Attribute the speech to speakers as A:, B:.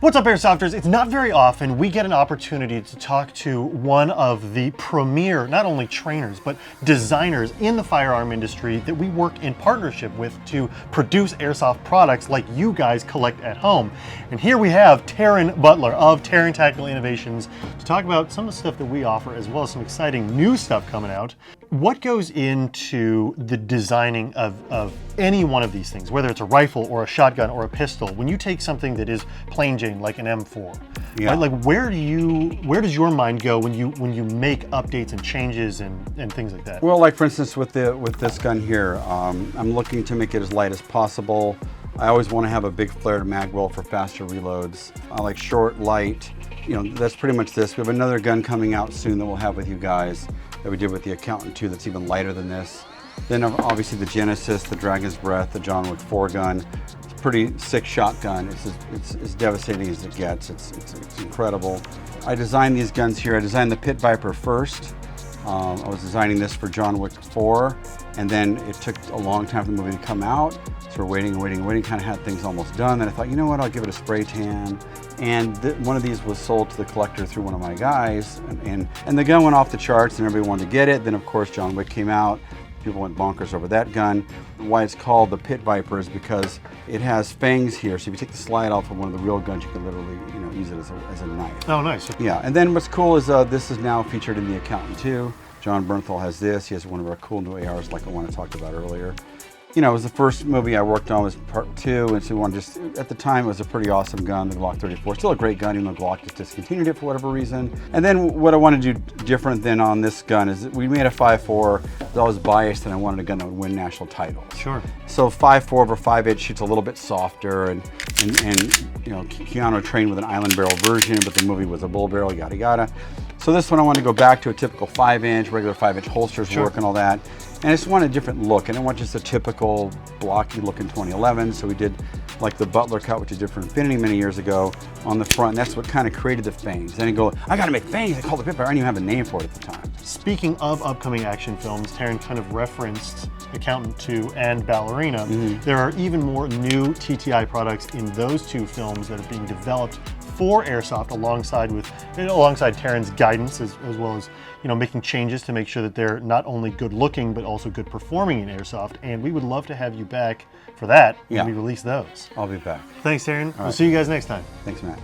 A: What's up, Airsofters? It's not very often we get an opportunity to talk to one of the premier, not only trainers, but designers in the firearm industry that we work in partnership with to produce Airsoft products like you guys collect at home. And here we have Taran Butler of Taran Tactical Innovations to talk about some of the stuff that we offer, as well as some exciting new stuff coming out. What goes into the designing of any one of these things, whether it's a rifle or a shotgun or a pistol? When you take something that is plain Jane, like an M4, right? Like where does your mind go when you make updates and changes and things like that?
B: Well, like for instance with this gun here, I'm looking to make it as light as possible. I always want to have a big flared mag well for faster reloads. I like short, light. You know, that's pretty much this. We have another gun coming out soon that we'll have with you guys that we did with the Accountant 2 that's even lighter than this. Then obviously the Genesis, the Dragon's Breath, the John Wick 4 gun. It's a pretty sick shotgun. It's as devastating as it gets. It's incredible. I designed these guns here. I designed the Pit Viper first. I was designing this for John Wick 4, and then it took a long time for the movie to come out. So we're waiting, kind of had things almost done. Then I thought, you know what, I'll give it a spray tan. And one of these was sold to the collector through one of my guys. And the gun went off the charts and everybody wanted to get it. Then of course John Wick came out. People went bonkers over that gun. Why it's called the Pit Viper is because it has fangs here. So if you take the slide off of one of the real guns, you can literally use it as a knife.
A: Oh, nice.
B: Yeah, and then what's cool is this is now featured in the Accountant 2. John Bernthal has this. He has one of our cool new ARs like the one I talked about earlier. You know, it was the first movie I worked on, was part 2, and so we wanted at the time it was a pretty awesome gun, the Glock 34. Still a great gun, even though Glock just discontinued it for whatever reason. And then what I wanted to do different than on this gun is that we made a 5.4. I was biased and I wanted a gun that would win national titles.
A: Sure.
B: So 5.4 over 5.8 shoots a little bit softer, and Keanu trained with an island barrel version, but the movie was a bull barrel, yada yada. So this one I wanted to go back to a typical 5-inch, regular 5-inch holsters work and all that. And I just want a different look. I didn't want just a typical blocky look in 2011. So we did like the Butler cut, which is different Infinity many years ago, on the front. And that's what kind of created the fangs. Then you go, I gotta make fangs. I called it Pit Viper. I didn't even have a name for it at the time.
A: Speaking of upcoming action films, Taran kind of referenced Accountant 2 and Ballerina. There are even more new TTI products in those two films that are being developed for Airsoft alongside Taran's guidance, as well as making changes to make sure that they're not only good looking but also good performing in Airsoft. And we would love to have you back for that when we release those.
B: I'll be back.
A: Thanks, Taran. We'll see you guys next time.
B: Thanks, Matt.